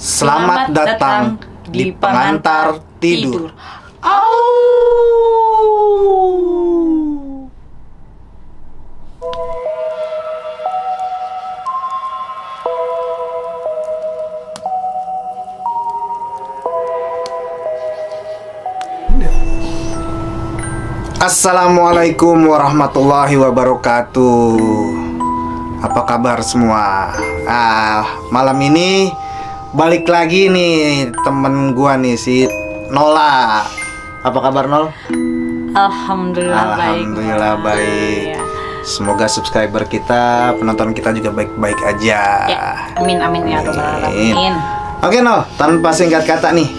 Selamat datang di pengantar tidur. Assalamualaikum warahmatullahi wabarakatuh. Apa kabar semua? Malam ini balik lagi nih temen gua nih si Nola. Apa kabar Nol? Alhamdulillah baik. Semoga subscriber kita, penonton kita juga baik-baik aja. Ya, amin ya rabbal alamin. Oke Nol, tanpa singkat kata nih,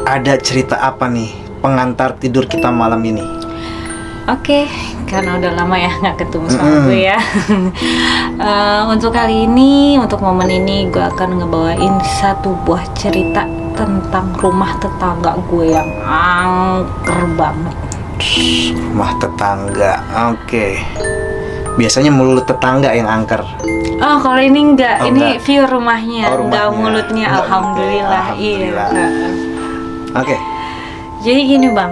ada cerita apa nih pengantar tidur kita malam ini? Oke, karena udah lama ya nggak ketemu sama gue ya. Untuk kali ini, untuk momen ini, gue akan ngebawain satu buah cerita tentang rumah tetangga gue yang angker banget. Rumah tetangga, oke. Biasanya mulut tetangga yang angker. Oh, kalau ini enggak, ini enggak. view rumahnya, enggak mulutnya. Enggak, Alhamdulillah, alhamdulillah. iya. Oke. Jadi gini bang,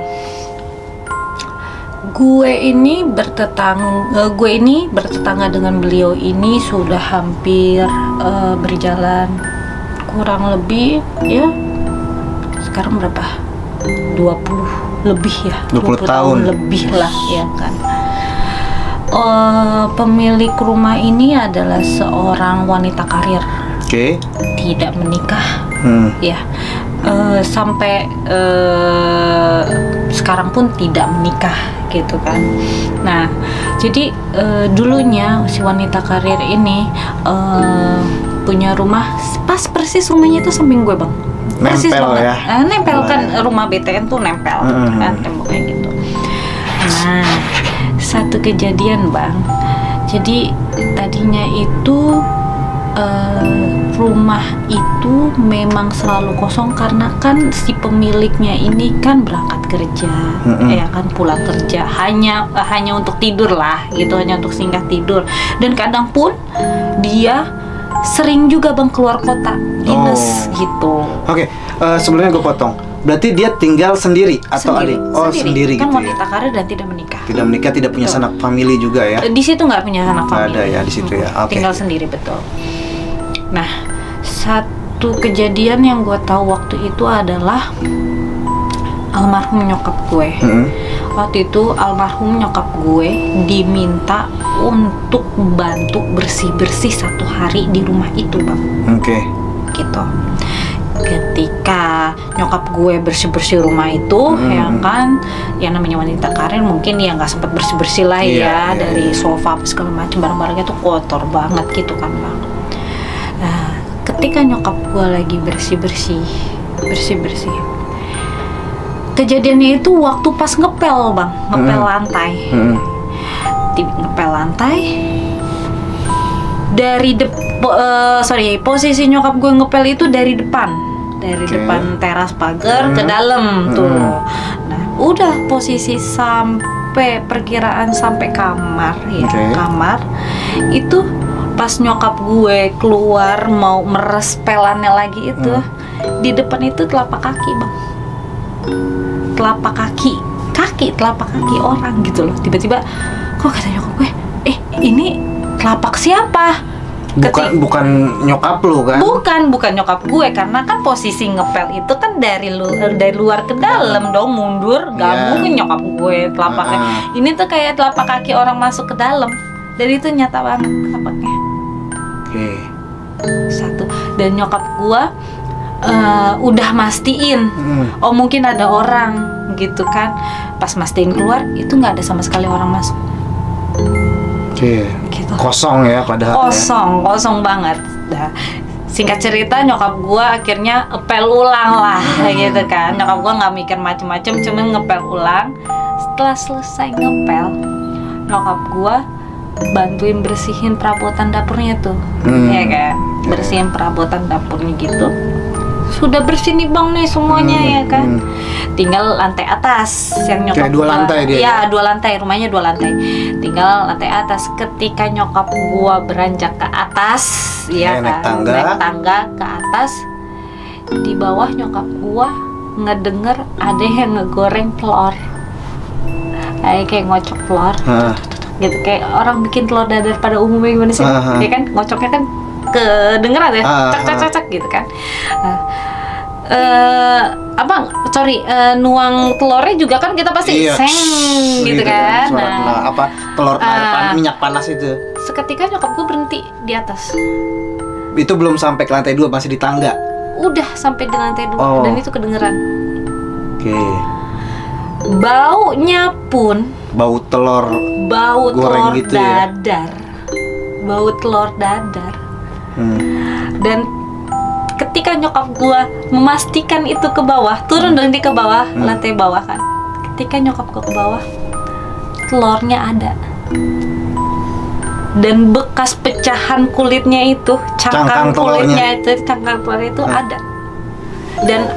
gue ini bertetangga dengan beliau ini sudah hampir berjalan kurang lebih ya, sekarang berapa? 20 lebih ya, 20 tahun lebih lah ya kan. Pemilik rumah ini adalah seorang wanita karir, tidak menikah ya. Sampai sekarang pun tidak menikah gitu kan. Nah, jadi dulunya si wanita karir ini punya rumah pas persis rumahnya itu samping gue bang. Persis nempel banget. Ya. Nempel kan, rumah BTN tuh nempel kan temboknya gitu. Nah, satu kejadian bang. Jadi tadinya itu rumah itu memang selalu kosong karena kan si pemiliknya ini kan berangkat kerja, ya kan, pulang kerja hanya untuk tidur lah gitu, hanya untuk singgah tidur, dan kadang pun dia sering juga bang keluar kota dinas gitu. Oke, sebelumnya gue potong. Berarti dia tinggal sendiri atau adik? Oh, sendiri kan gitu wanita ya. karir dan tidak menikah. Tidak menikah, tidak punya sanak famili juga ya. Di situ nggak punya sanak Nggak famili. ada ya di situ ya. Oke. Tinggal sendiri, betul. Nah, satu kejadian yang gue tahu waktu itu adalah almarhum nyokap gue. Waktu itu almarhum nyokap gue diminta untuk bantu bersih-bersih satu hari di rumah itu bang. Oke. Gitu. Ketika nyokap gue bersih-bersih rumah itu, ya kan, yang namanya wanita karir mungkin ya nggak sempat bersih-bersih lah ya, dari sofa segala macam, barang-barangnya tuh kotor banget gitu kan bang. Nah, ketika nyokap gue lagi bersih-bersih, kejadiannya itu waktu pas ngepel bang, ngepel lantai. Ngepel lantai dari posisi nyokap gue ngepel itu dari depan, depan teras pagar ke dalam tuh. Nah, udah posisi sampai perkiraan sampai kamar ya, kamar itu pas nyokap gue keluar mau meres pelannya lagi itu, di depan itu telapak kaki bang, telapak kaki orang gitu loh. Tiba-tiba kok kata nyokap gue, ini telapak siapa? Bukan nyokap lu kan? Bukan nyokap gue, karena kan posisi ngepel itu kan dari luar ke dalam dong, mundur, gak mungkin nyokap gue telapaknya. Ini tuh kayak telapak kaki orang masuk ke dalam, dan itu nyata banget telapaknya. Satu, dan nyokap gue udah mastiin, oh mungkin ada orang gitu kan. Pas mastiin keluar, itu nggak ada sama sekali orang masuk. Gitu. Kosong ya padahal. Kosong banget. Nah, singkat cerita nyokap gue akhirnya ngepel ulang lah gitu kan. Nyokap gue nggak mikir macem-macem, cuma ngepel ulang. Setelah selesai ngepel, nyokap gue bantuin bersihin perabotan dapurnya tuh, ya kan, bersihin perabotan dapurnya gitu. sudah bersih nih bang nih semuanya ya kan. Tinggal lantai atas yang nyokap Kayak 2 lantai dia. Iya 2 lantai, rumahnya 2 lantai. Tinggal lantai atas. Ketika nyokap gua beranjak ke atas, ya naik kan, tangga. naik tangga ke atas, di bawah nyokap gua ngedenger ada yang ngegoreng telur. Kayak ngocok telur. Gitu kayak orang bikin telur dadar pada umumnya gimana sih? Ya kan ngocoknya kan kedengeran ya, cak gitu kan. Abang, nuang telurnya juga kan kita pasti seng gitu kan. Suara telur minyak panas itu. Seketika nyokap gue berhenti di atas. Itu belum sampai ke lantai 2, masih di tangga. Udah sampai di lantai 2 dan itu kedengeran. Oke. Baunya pun bau telur goreng gitu dadar. Bau telur dadar. Dan ketika nyokap gua memastikan itu ke bawah, turun dari ke bawah, lantai bawah kan. Ketika nyokap gua ke bawah, telurnya ada. Dan bekas pecahan kulitnya itu, cangkang kulitnya itu, cangkang telurnya itu ada. Dan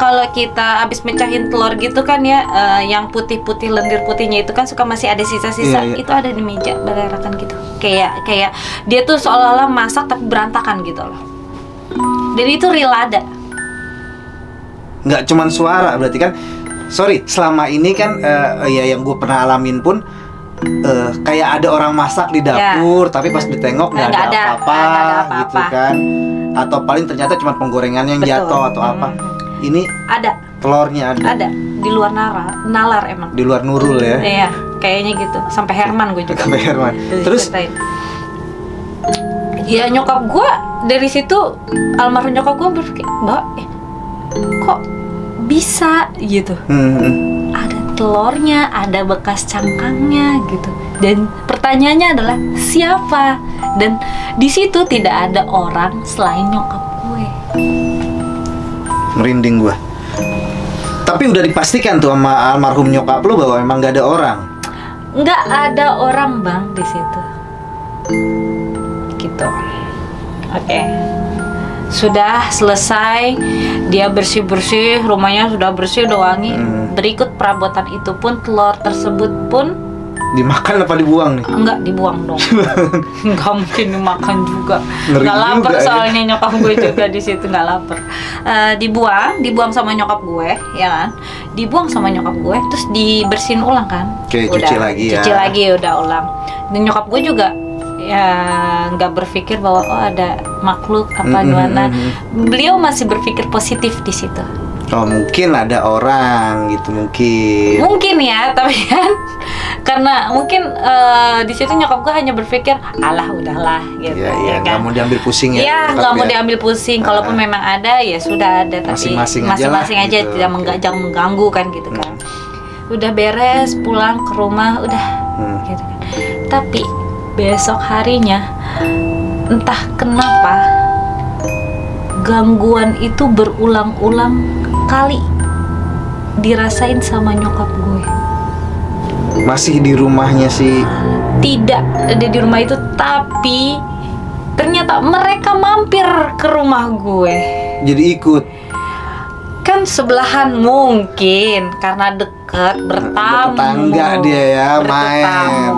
kalau kita habis mecahin telur gitu kan ya, yang putih-putih lendir putihnya itu kan suka masih ada sisa-sisa. Itu ada di meja berserakan gitu. Kayak dia tuh seolah-olah masak tapi berantakan gitu loh. Dan itu real ada. Nggak cuman suara berarti kan. Selama ini kan yang gue pernah alamin pun kayak ada orang masak di dapur, tapi pas ditengok nggak ada apa-apa gitu kan. Atau paling ternyata cuma penggorengan yang jatuh atau apa. Ini ada telurnya ada di luar nalar emang. Di luar Nurul ya. Iya, kayaknya gitu. Sampai Herman gue juga. Sampai Herman. Terus ya nyokap gue dari situ, almarhum nyokap gue berpikir, Mbak, kok bisa gitu. Ada telurnya, ada bekas cangkangnya gitu. Dan pertanyaannya adalah siapa? Dan di situ tidak ada orang selain nyokap gue. Merinding gue. Tapi udah dipastikan tuh sama almarhum nyokap lu bahwa emang gak ada orang. Nggak ada orang bang di situ. Gitu. Oke. Sudah selesai, dia bersih-bersih, rumahnya sudah bersih, udah wangi. Berikut perabotan itu pun, telur tersebut pun dimakan apa dibuang nih? Enggak, dibuang dong. Enggak mungkin dimakan juga. Ngeri Nggak lapar juga, soalnya nyokap gue juga di situ nggak lapar. Dibuang sama nyokap gue, ya kan? Dibuang sama nyokap gue, terus dibersihin ulang kan? Oke, cuci lagi ya. Cuci lagi, udah ulang. Dan nyokap gue juga ya nggak berpikir bahwa ada makhluk apa gimana. Beliau masih berpikir positif di situ. Oh, mungkin ada orang gitu, mungkin ya, tapi kan karena mungkin di situ nyokap gue hanya berpikir alah udahlah gitu. Iya, nggak mau diambil pusing ya. Iya, nggak mau diambil pusing. Kalaupun memang ada ya sudah ada, tapi masing-masing aja gitu. Tidak mengganggu kan gitu kan. Udah beres, pulang ke rumah udah gitu kan. Tapi besok harinya entah kenapa gangguan itu berulang-ulang kali dirasain sama nyokap gue. Masih di rumahnya sih? Tidak ada di rumah itu, tapi ternyata mereka mampir ke rumah gue. Jadi ikut? Kan sebelahan mungkin karena deket, bertamu. Tetangga dia ya, main.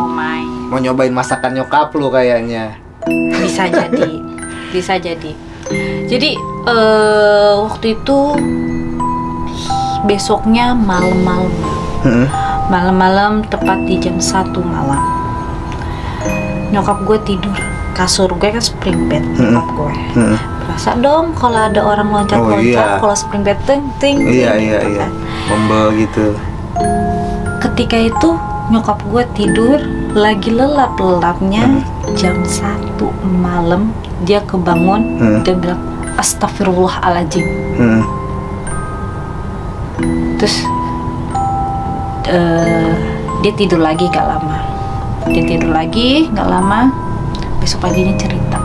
Mau nyobain masakan nyokap lu kayaknya. Bisa jadi, bisa jadi. Jadi waktu itu besoknya malam-malam tepat di jam 1 malam nyokap gue tidur, kasur gue kan spring bed nyokap gue. Berasa dong kalau ada orang loncat-loncat, kalau spring bed ting iya membel gitu. Ketika itu nyokap gue tidur lagi lelap-lelapnya jam 1 malam dia kebangun dan bilang astagfirullahaladzim. Terus dia tidur lagi gak lama. Besok paginya cerita,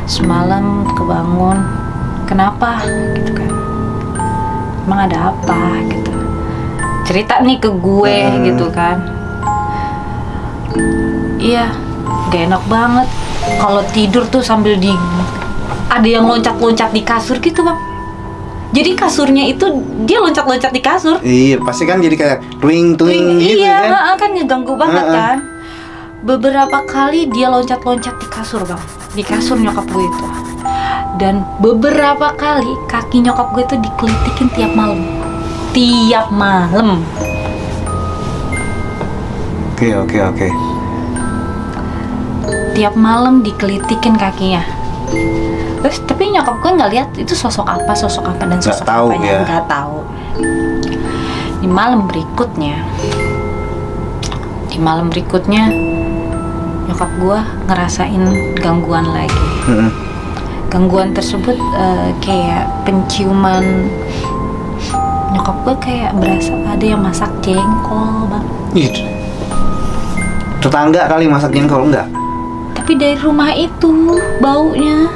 semalam kebangun, kenapa gitu kan, emang ada apa gitu, cerita nih ke gue gitu kan. Iya, gak enak banget kalau tidur tuh sambil ada yang loncat-loncat di kasur gitu bang. Jadi kasurnya itu dia loncat-loncat di kasur. Iya, pasti kan jadi kayak twing gitu iya, kan. kan ngeganggu banget kan. Beberapa kali dia loncat-loncat di kasur bang, di kasur nyokap gue itu. Dan beberapa kali kaki nyokap gue itu dikelitikin tiap malam. Tiap malam. Oke. Tiap malam dikelitikin kakinya. Terus tapi nyokap gue nggak lihat itu sosok apa dan sosok apanya nggak tahu. Di malam berikutnya nyokap gue ngerasain gangguan lagi. Gangguan tersebut kayak penciuman. Nyokap gue kayak berasa ada yang masak jengkol bang. Gitu. Tetangga kali masak jengkol enggak? Tapi dari rumah itu baunya.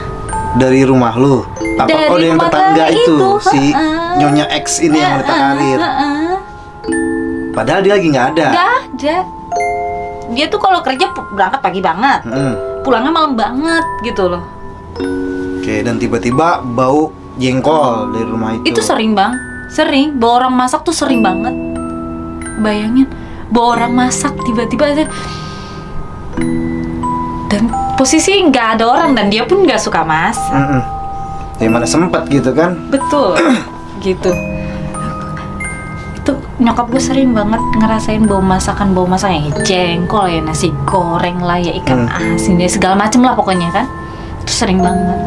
Dari rumah lu? Apa dari yang tetangga itu si Nyonya X ini yang wanita karir? Padahal dia lagi nggak ada. Nggak ada. Dia tuh kalau kerja berangkat pagi banget, pulangnya malam banget gitu loh. Oke, dan tiba-tiba bau jengkol dari rumah itu. Itu sering bang, sering. Bau orang masak tuh sering banget. Bayangin, bau orang masak tiba-tiba aja. Dan posisi nggak ada orang dan dia pun nggak suka masak. Ya mana sempet gitu kan? Betul, gitu. Itu nyokap gue sering banget ngerasain bau masakan ya jengkol ya, nasi goreng lah ya, ikan asin ya, segala macem lah pokoknya kan. Itu sering banget.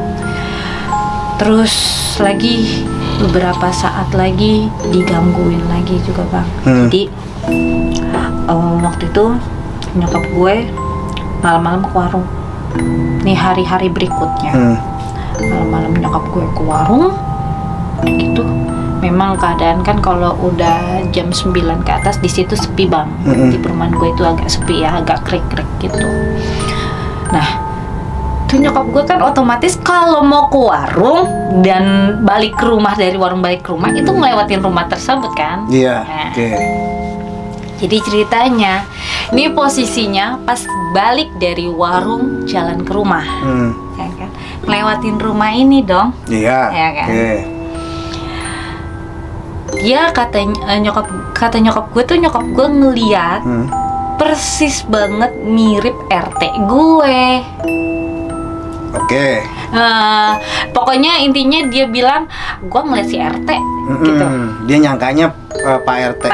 Terus lagi beberapa saat lagi digangguin lagi juga bang. Jadi waktu itu nyokap gue malam-malam ke warung. Nih hari-hari berikutnya malam-malam nyokap gue ke warung gitu. Memang keadaan kan kalau udah jam 9 ke atas di situ sepi bang. Di perumahan gue itu agak sepi ya, agak krik-krik gitu. Nah tuh nyokap gue kan otomatis kalau mau ke warung dan balik ke rumah, dari warung balik ke rumah itu ngelewatin rumah tersebut kan. Iya. Nah, jadi ceritanya ini posisinya pas balik dari warung jalan ke rumah, ya kan? Ngelewatin rumah ini dong. Iya. Ya kan? Dia kata nyokap gue tuh, nyokap gue ngeliat persis banget mirip RT gue. Oke. Pokoknya intinya dia bilang gue ngeliat si RT gitu. Dia nyangkanya Pak RT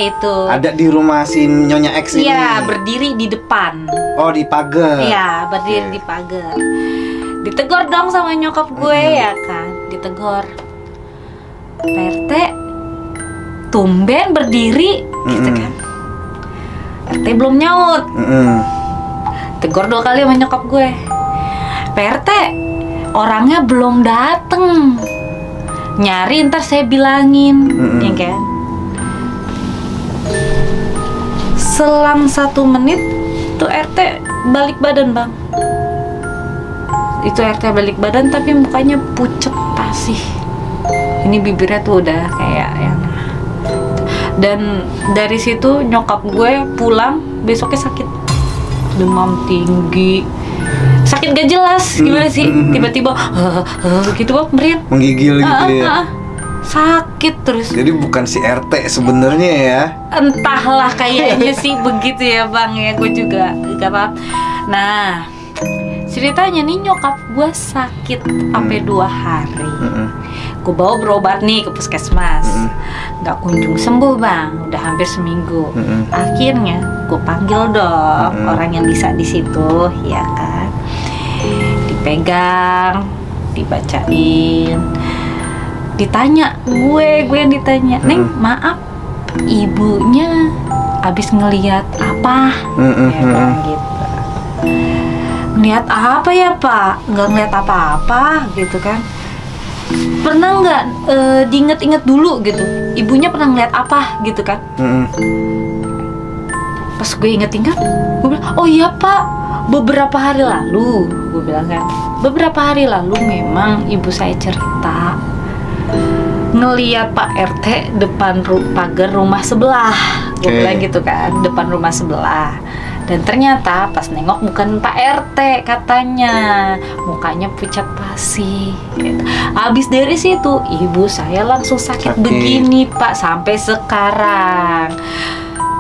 itu ada di rumah si Nyonya X ini. Iya, berdiri di depan. Oh, di pagar. Iya, berdiri di pagar. Ditegur dong sama nyokap gue ya kan. Ditegur. Pak RT tumben berdiri gitu kan. RT belum nyaut. Tegur 2 kali sama nyokap gue. Pak RT orangnya belum dateng, nyari ntar saya bilangin, ya kan. Selang 1 menit tuh RT balik badan bang. Itu RT balik badan tapi mukanya pucet pasih. Ini bibirnya tuh udah kayak yang. Dan dari situ nyokap gue pulang besoknya sakit, demam tinggi, sakit gak jelas gimana sih, tiba-tiba gitu bang, meriang, menggigil gitu ya. Sakit terus. Jadi bukan si RT sebenarnya ya. Entahlah kayaknya sih begitu ya bang ya, gue juga gak paham. Nah ceritanya nih nyokap gue sakit sampai 2 hari. Gue bawa berobat nih ke puskesmas, nggak kunjung sembuh bang, udah hampir seminggu. Akhirnya gue panggil dong orang yang bisa di situ, ya kan. Dipegang, dibacain, ditanya gue yang ditanya, Neng maaf ibunya abis ngeliat apa, ya kan gitu. Ngeliat apa ya pak? Nggak ngeliat apa-apa gitu kan. Pernah nggak diinget-inget dulu gitu, ibunya pernah ngeliat apa gitu kan. Pas gue inget-inget, gue bilang, oh iya pak, beberapa hari lalu, gue bilang kan, beberapa hari lalu memang ibu saya cerita ngeliat Pak RT depan pagar rumah sebelah. Gue bilang gitu kan, depan rumah sebelah. Dan ternyata pas nengok bukan Pak RT katanya, mukanya pucat pasi gitu. Habis dari situ ibu saya langsung sakit begini Pak sampai sekarang.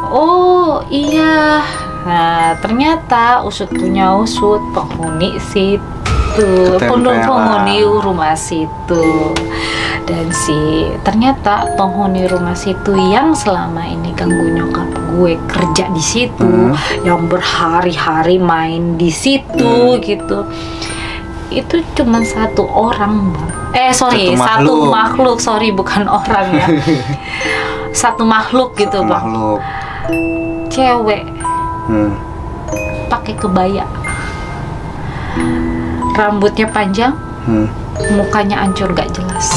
Oh iya. Nah ternyata usut punya usut, penghuni situ, penghuni rumah situ. Dan ternyata penghuni rumah situ yang selama ini ganggu nyokap gue kerja di situ, yang berhari-hari main di situ gitu, itu cuma satu orang Bang. Satu makhluk, sorry bukan orang ya. Satu makhluk gitu Bang. Cewek, pakai kebaya, rambutnya panjang, mukanya hancur gak jelas.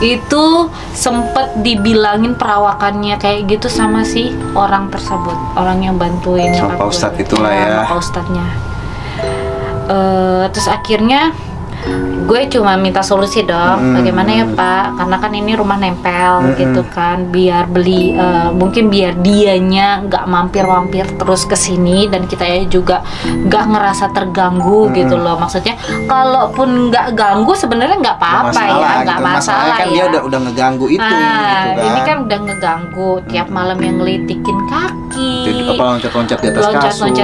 Itu sempet dibilangin perawakannya kayak gitu sama si orang tersebut, orang yang bantuin sama Pak Ustadz itulah ya. Pak Ustadznya. Terus akhirnya gue cuma minta solusi dong, bagaimana ya Pak, karena kan ini rumah nempel gitu kan, biar beli mungkin biar dianya nggak mampir-mampir terus ke sini dan kita juga nggak ngerasa terganggu gitu loh. Maksudnya kalaupun nggak ganggu sebenarnya nggak apa-apa ya, nggak masalah kan ya. Dia udah ngeganggu itu gitu kan. Ini kan udah ngeganggu tiap malam yang ngelitikin kaki, loncat-loncat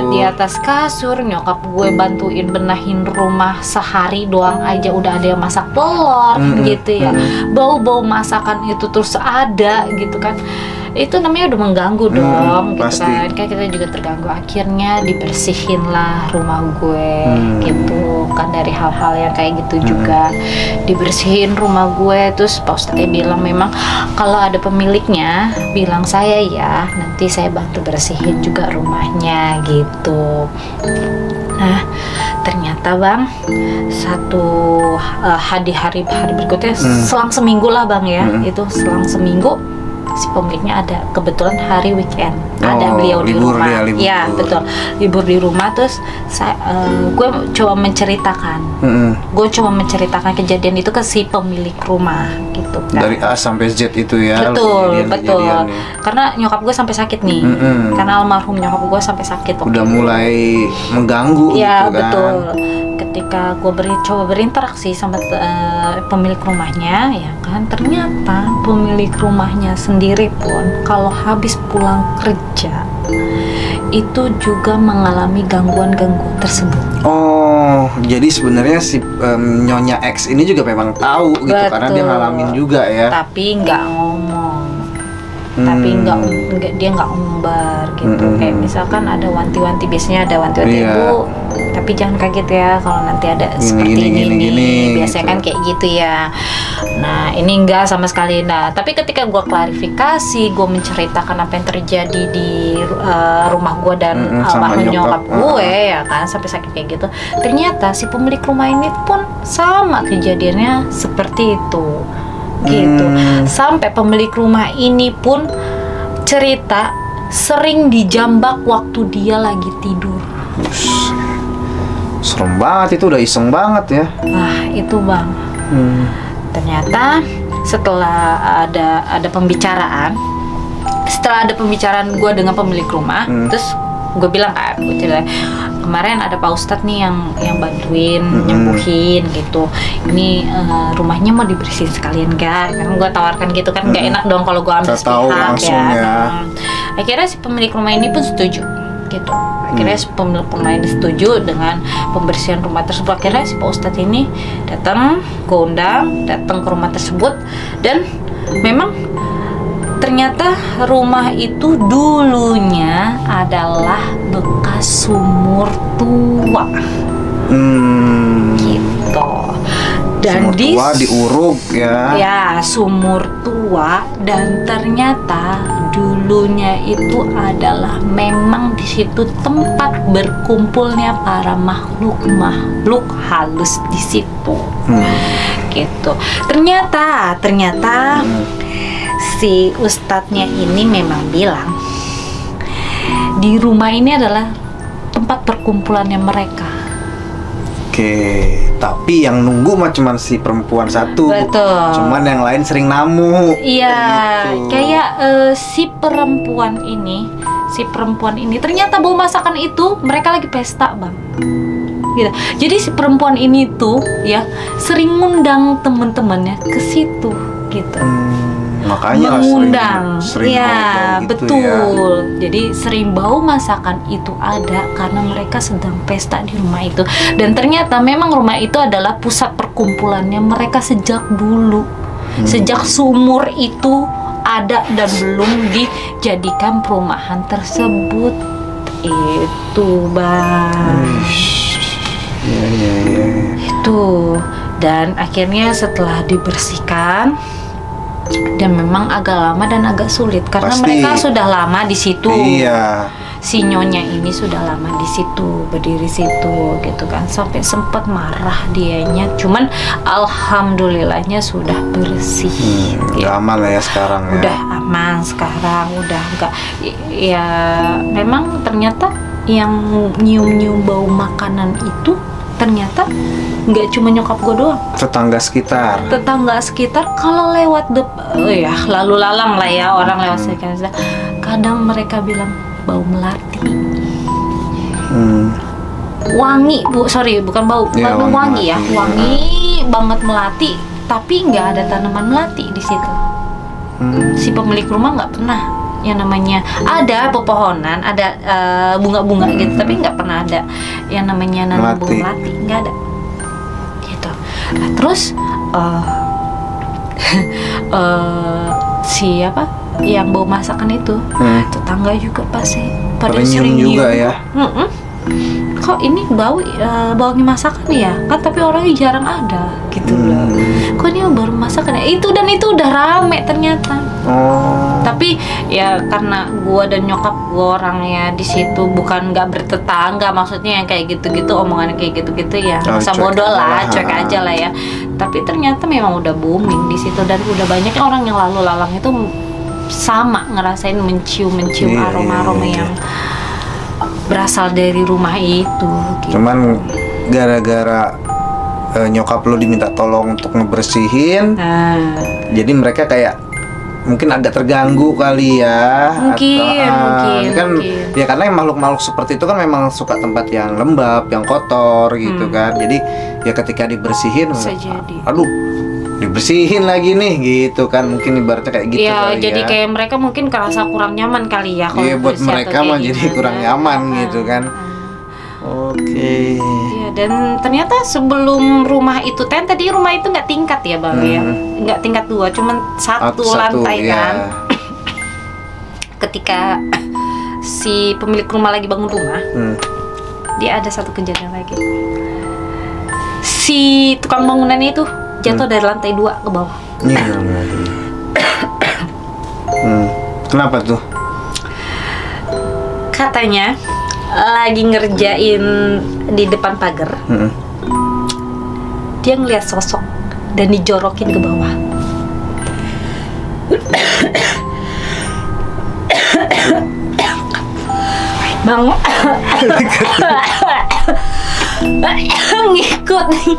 di atas kasur. Nyokap gue bantuin benahin rumah sehari doang aja udah ada yang masak telur gitu ya. Bau-bau masakan itu terus ada gitu kan. Itu namanya udah mengganggu dong gitu kan. Kayak kita juga terganggu. Akhirnya dibersihin lah rumah gue gitu kan, dari hal-hal yang kayak gitu juga. Dibersihin rumah gue. Terus Pak Ustadznya bilang memang kalau ada pemiliknya bilang saya ya, nanti saya bantu bersihin juga rumahnya gitu. Nah ternyata Bang, hari berikutnya selang seminggu lah Bang ya, itu selang seminggu si pemiliknya ada, kebetulan hari weekend ada beliau di rumah. Ya betul, libur di rumah. Terus gue coba menceritakan kejadian itu ke si pemilik rumah gitu kan. Dari A sampai Z itu ya. Betul. Karena nyokap gue sampai sakit nih, karena almarhum nyokap gue sampai sakit. Udah mulai mengganggu ya, gitu kan. Betul. Ketika gue coba berinteraksi sama pemilik rumahnya ya kan, ternyata pemilik rumahnya sendiri pun kalau habis pulang kerja itu juga mengalami gangguan-gangguan tersebut. Oh, jadi sebenarnya si Nyonya X ini juga memang tahu gitu. Betul. Karena dia ngalamin juga ya. Tapi nggak ngomong. Tapi dia nggak umbar gitu. Kayak misalkan ada wanti-wanti, biasanya ada wanti-wanti ibu, tapi jangan kaget ya kalau nanti ada seperti ini. Biasanya kan kayak gitu ya. Nah ini enggak sama sekali. Nah tapi ketika gue klarifikasi, gue menceritakan apa yang terjadi di rumah gue dan almarhum nyokap gue ya kan, sampai sakit kayak gitu, ternyata si pemilik rumah ini pun sama kejadiannya seperti itu gitu. Sampai pemilik rumah ini pun cerita sering dijambak waktu dia lagi tidur. Serem banget, itu udah iseng banget ya. Nah itu Bang, ternyata setelah ada pembicaraan, gue dengan pemilik rumah, terus gue bilang kan, gue cerita kemarin ada Pak Ustadz nih yang bantuin nyembuhin gitu. Ini rumahnya mau dibersihin sekalian gak? Kan gue tawarkan gitu kan, gak enak dong kalau gue ambil sepihak ya. Akhirnya si pemilik rumah ini pun setuju gitu. Akhirnya si pemilik rumah ini setuju dengan pembersihan rumah tersebut. Akhirnya si Pak Ustadz ini datang ke rumah tersebut, dan memang ternyata rumah itu dulunya adalah bekas sumur tua, gitu. Dan sumur tua diuruk ya. Ya, sumur tua, dan ternyata dulunya itu adalah memang di situ tempat berkumpulnya para makhluk halus di situ, gitu. Ternyata. Si ustadznya ini memang bilang di rumah ini adalah tempat perkumpulannya mereka. Oke, tapi yang nunggu mah cuman si perempuan satu. Betul. Cuman yang lain sering namu. Iya, kayak si perempuan ini si perempuan ini. Ternyata bau masakan itu mereka lagi pesta, Bang. Gitu. Jadi si perempuan ini tuh ya sering ngundang temen-temennya ke situ gitu. Makanya mengundang, sering ya bau-bau gitu betul. Jadi sering bau masakan itu ada karena mereka sedang pesta di rumah itu. Dan ternyata memang rumah itu adalah pusat perkumpulannya mereka sejak dulu, sejak sumur itu ada dan belum dijadikan perumahan tersebut. Itu, Bang. Iya. Itu. Dan akhirnya setelah dibersihkan, dan memang agak lama dan agak sulit karena Pasti. mereka sudah lama di situ. Iya. Si nyonya ini sudah lama di situ, berdiri situ gitu kan, sampai sempat marah dianya. Cuman alhamdulillahnya sudah bersih. Udah aman lah ya sekarang ya. Udah aman sekarang, udah enggak. Ya memang ternyata yang nyium-nyium bau makanan itu ternyata nggak cuma nyokap gue doang, Tetangga sekitar. kalau lewat ya lalu lalang lah ya, orang lewat sekitar, kadang mereka bilang bau melati. Wangi, bukan bau, Ya, wangi wangi ya, melati. wangi banget melati, tapi nggak ada tanaman melati di situ. Si pemilik rumah nggak pernah yang namanya, ada pepohonan, ada bunga-bunga gitu, tapi nggak pernah ada yang namanya nanam bunga melati, nggak ada gitu. Nah, terus siapa yang bau masakan itu, tetangga juga pasti pada sering juga ya. Kok ini bau wangi masakan ya kan, tapi orangnya jarang ada gitu loh. Kok ini baru masakan ya, itu dan itu udah rame ternyata. Tapi ya karena gua dan nyokap gua orangnya di situ bukan nggak bertetangga, maksudnya yang kayak gitu-gitu, omongan kayak gitu-gitu ya masa bodoh lah, cuek aja lah ya. Tapi ternyata memang udah booming di situ dan udah banyak orang yang lalu lalang itu sama ngerasain mencium aroma-aroma yang berasal dari rumah itu gitu. Cuman gara-gara nyokap lo diminta tolong untuk ngebersihin, jadi mereka kayak mungkin agak terganggu kali ya. Mungkin kan ya karena makhluk-makhluk seperti itu kan memang suka tempat yang lembab, yang kotor gitu kan. Jadi ya ketika dibersihin, bisa jadi. aduh dibersihin lagi nih gitu kan, mungkin ibaratnya kayak gitu ya, kali jadi ya. kayak mereka mungkin kerasa kurang nyaman kali ya. Iya, buat mereka mah jadi kurang nyaman gitu kan. Oke. Iya, dan ternyata sebelum rumah itu tadi rumah itu nggak tingkat ya Bang ya, nggak tingkat 2, cuman satu lantai ya. kan. Ketika si pemilik rumah lagi bangun rumah, dia ada satu kejadian lagi. Si tukang bangunan itu jatuh dari lantai 2 ke bawah. Kenapa tuh? Katanya lagi ngerjain di depan pagar, dia ngeliat sosok dan dijorokin ke bawah. Bang, ngikut nih.